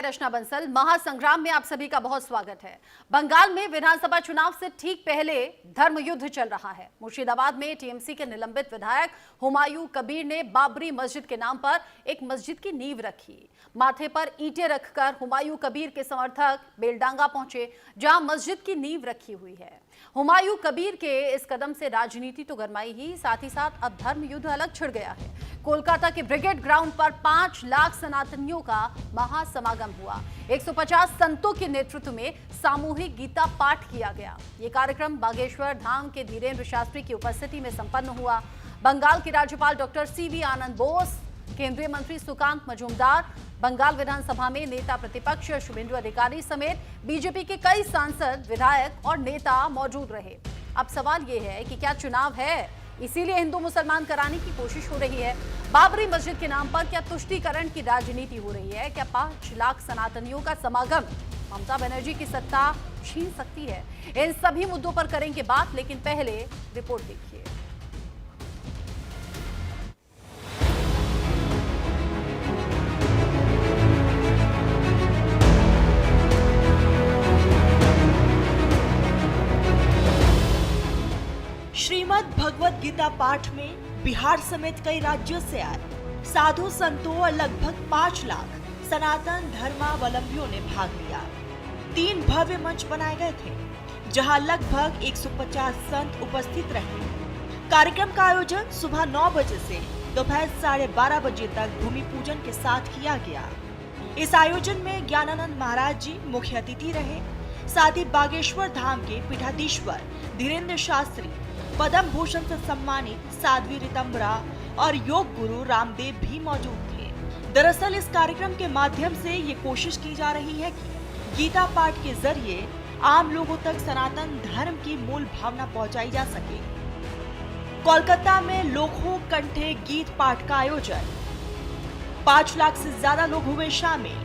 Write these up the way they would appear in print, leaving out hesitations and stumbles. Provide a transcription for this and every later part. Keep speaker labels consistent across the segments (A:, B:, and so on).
A: रचना बंसल, महासंग्राम में आप सभी का बहुत स्वागत है। बंगाल में विधानसभा चुनाव से ठीक पहले धर्म युद्ध चल रहा है। मुर्शिदाबाद में टीएमसी के निलंबित विधायक हुमायूं कबीर ने बाबरी मस्जिद के नाम पर एक मस्जिद की नींव रखी। माथे पर ईंटें रखकर हुमायूं कबीर के समर्थक बेलडांगा पहुंचे, जहां मस्जिद की नींव रखी हुई है। हुमायूं कबीर के इस कदम से राजनीति तो गरमाई ही, साथ ही साथ अब धर्म युद्ध अलग छिड़ गया है। कोलकाता के ब्रिगेड ग्राउंड पर 5 लाख सनातनियों का महासमागम हुआ। 150 संतों के नेतृत्व में सामूहिक गीता पाठ किया गया। ये कार्यक्रम बागेश्वर धाम के धीरेन्द्र शास्त्री की उपस्थिति में संपन्न हुआ। बंगाल के राज्यपाल डॉक्टर सीवी आनंद बोस, केंद्रीय मंत्री सुकांत मजूमदार, बंगाल विधानसभा में नेता प्रतिपक्ष शुभेंदु अधिकारी समेत बीजेपी के कई सांसद, विधायक और नेता मौजूद रहे। अब सवाल ये है कि क्या चुनाव है, इसीलिए हिंदू मुसलमान कराने की कोशिश हो रही है? बाबरी मस्जिद के नाम पर क्या तुष्टीकरण की राजनीति हो रही है? क्या 5 लाख सनातनियों का समागम ममता बनर्जी की सत्ता छीन सकती है? इन सभी मुद्दों पर करेंगे बात, लेकिन पहले रिपोर्ट देखिए।
B: श्रीमद् भगवत गीता पाठ में बिहार समेत कई राज्यों से आए साधु संतों और लगभग 5 लाख सनातन धर्मावलंबियों ने भाग लिया। 3 भव्य मंच बनाए गए थे, जहां लगभग 150 संत उपस्थित रहे। कार्यक्रम का आयोजन सुबह 9 बजे से दोपहर 12:30 बजे तक भूमि पूजन के साथ किया गया। इस आयोजन में ज्ञानानंद महाराज जी मुख्य अतिथि रहे। साथ ही बागेश्वर धाम के पीठाधीश्वर धीरेन्द्र शास्त्री, पद्म भूषण से सम्मानित साध्वी रितंबरा और योग गुरु रामदेव भी मौजूद थे। दरअसल इस कार्यक्रम के माध्यम से ये कोशिश की जा रही है कि गीता पाठ के जरिए आम लोगों तक सनातन धर्म की मूल भावना पहुंचाई जा सके। कोलकाता में लोको कंठे गीत पाठ का आयोजन, 5 लाख से ज्यादा लोग हुए शामिल।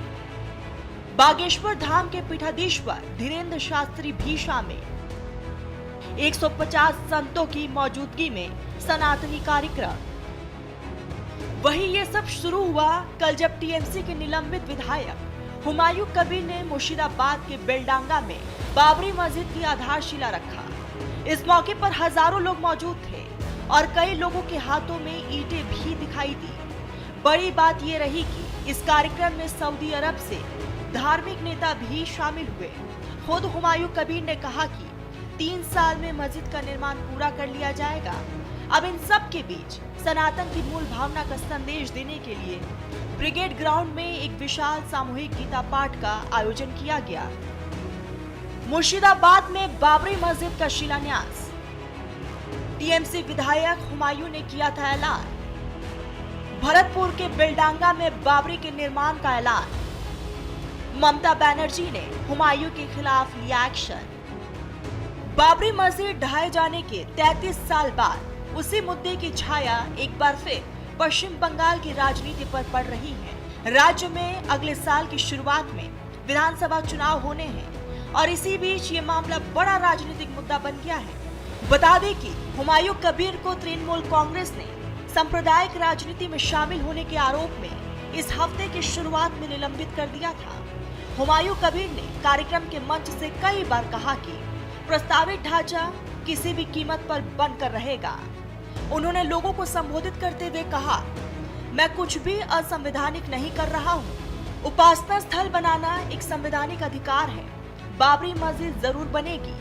B: बागेश्वर धाम के पीठाधीश्वर धीरेन्द्र शास्त्री भी शामिल। 150 संतों की मौजूदगी में सनातनी कार्यक्रम। वहीं ये सब शुरू हुआ कल, जब टीएमसी के निलंबित विधायक हुमायूं कबीर ने मुर्शिदाबाद के बेलडांगा में बाबरी मस्जिद की आधारशिला रखा। इस मौके पर हजारों लोग मौजूद थे और कई लोगों के हाथों में ईंटें भी दिखाई दी। बड़ी बात ये रही कि इस कार्यक्रम में सऊदी अरब से धार्मिक नेता भी शामिल हुए। खुद हुमायूं कबीर ने कहा कि 3 साल में मस्जिद का निर्माण पूरा कर लिया जाएगा। अब इन सब के बीच सनातन की मूल भावना का संदेश देने के लिए ब्रिगेड ग्राउंड में एक विशाल सामूहिक गीता पाठ का आयोजन किया गया। मुर्शिदाबाद में बाबरी मस्जिद का शिलान्यास, टीएमसी विधायक हुमायूं ने किया था ऐलान। भरतपुर के बेलडांगा में बाबरी के निर्माण का ऐलान। ममता बनर्जी ने हुमायूं के खिलाफ लिया एक्शन। बाबरी मस्जिद ढहाए जाने के 33 साल बाद उसी मुद्दे की छाया एक बार फिर पश्चिम बंगाल की राजनीति पर पड़ रही है। राज्य में अगले साल की शुरुआत में विधानसभा चुनाव होने हैं और इसी बीच ये मामला बड़ा राजनीतिक मुद्दा बन गया है। बता दें कि हुमायूं कबीर को तृणमूल कांग्रेस ने सांप्रदायिक राजनीति में शामिल होने के आरोप में इस हफ्ते की शुरुआत में निलंबित कर दिया था। हुमायूं कबीर ने कार्यक्रम के मंच से कई बार कहा कि प्रस्तावित ढांचा किसी भी कीमत पर बनकर रहेगा। उन्होंने लोगों को संबोधित करते हुए कहा, मैं कुछ भी असंवैधानिक नहीं कर रहा हूँ। उपासना स्थल बनाना एक संवैधानिक अधिकार है। बाबरी मस्जिद जरूर बनेगी।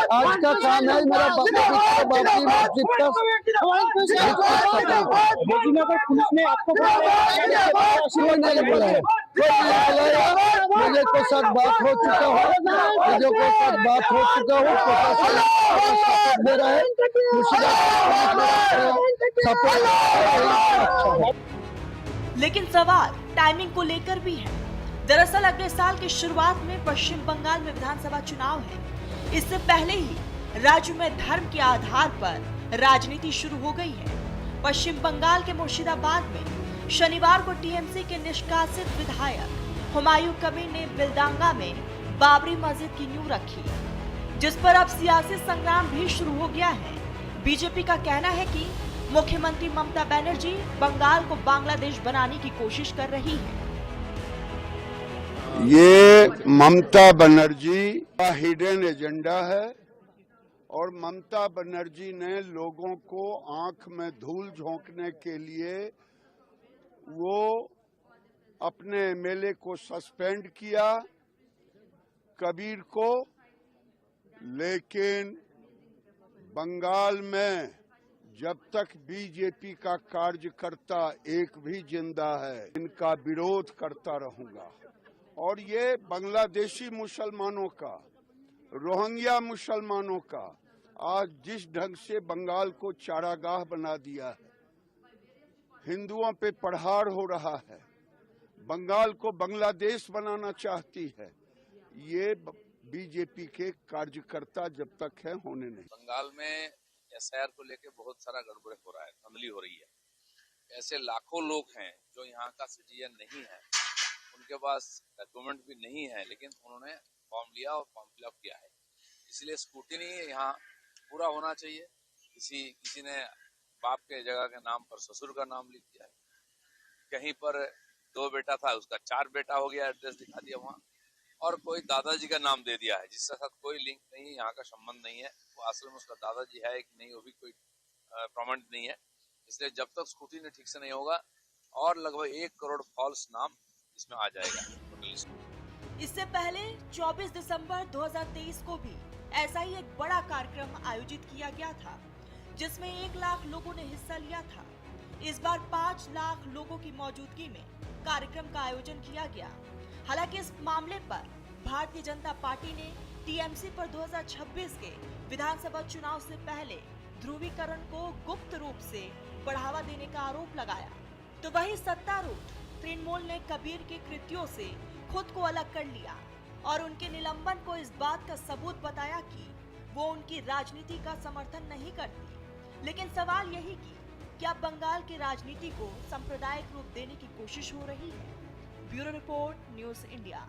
C: आज का काम है मेरा बाबरी मस्जिद का। पुलिस ने आपको नहीं बुलाया, मुझे को साथ बात हो चुका हो, मुझे को साथ बात हो चुका हो, प्रशासन दे रहा है,
B: लेकिन सवाल टाइमिंग को लेकर भी है। दरअसल अगले साल की शुरुआत में पश्चिम बंगाल में विधानसभा चुनाव है। इससे पहले ही राज्य में धर्म के आधार पर राजनीति शुरू हो गई है। पश्चिम बंगाल के मुर्शिदाबाद में शनिवार को टीएमसी के निष्कासित विधायक हुमायूं कबीर ने बेलडांगा में बाबरी मस्जिद की नींव रखी, जिस पर अब सियासी संग्राम भी शुरू हो गया है। बीजेपी का कहना है कि मुख्यमंत्री ममता बनर्जी बंगाल को बांग्लादेश बनाने की कोशिश कर रही है।
D: ये ममता बनर्जी का हिडन एजेंडा है और ममता बनर्जी ने लोगों को आंख में धूल झोंकने के लिए वो अपने एमएलए को सस्पेंड किया, कबीर को, लेकिन बंगाल में जब तक बीजेपी का कार्यकर्ता एक भी जिंदा है, इनका विरोध करता रहूंगा। और ये बांग्लादेशी मुसलमानों का, रोहिंग्या मुसलमानों का आज जिस ढंग से बंगाल को चारागाह बना दिया है, हिंदुओं पे प्रहार हो रहा है, बंगाल को बांग्लादेश बनाना चाहती है, ये बीजेपी के कार्यकर्ता जब तक है होने नहीं।
E: बंगाल में एसआईआर को लेकर बहुत सारा गड़बड़ हो रहा है, धांधली हो रही है। ऐसे लाखों लोग हैं जो यहाँ का सिटीजन नहीं है, उनके पास डॉक्यूमेंट भी नहीं है, लेकिन उन्होंने फॉर्म लिया और फॉर्म फिलअप किया है। इसलिए स्क्रूटिनी यहाँ पूरा होना चाहिए। किसी ने बाप के जगह के नाम पर ससुर का नाम लिख दिया है, कहीं पर 2 बेटा था उसका 4 बेटा हो गया, एड्रेस दिखा दिया वहाँ, और कोई दादाजी का नाम दे दिया है जिसके साथ कोई लिंक नहीं है, यहाँ का संबंध नहीं है, वो असल में उसका दादाजी है कि नहीं वो भी कोई प्रमाणित नहीं है। इसलिए जब तक स्क्रूटिनी ठीक से नहीं होगा और लगभग 1 करोड़ फॉल्स नाम इसमें आ जाएगा टोटल लिस्ट।
B: इससे पहले 24 दिसंबर 2023 को भी ऐसा ही एक बड़ा कार्यक्रम आयोजित किया गया था, जिसमें 1 लाख लोगों ने हिस्सा लिया था। इस बार 5 लाख लोगों की मौजूदगी में कार्यक्रम का आयोजन किया गया। हालांकि इस मामले पर भारतीय जनता पार्टी ने टीएमसी पर 2026 के विधानसभा चुनाव से पहले ध्रुवीकरण को गुप्त रूप से बढ़ावा देने का आरोप लगाया। तो वही सत्तारूढ़ तृणमूल ने कबीर के कृत्यों से खुद को अलग कर लिया और उनके निलंबन को इस बात का सबूत बताया कि वो उनकी राजनीति का समर्थन नहीं करती। लेकिन सवाल यही कि क्या बंगाल की राजनीति को सांप्रदायिक रूप देने की कोशिश हो रही है? Bureau report, news India.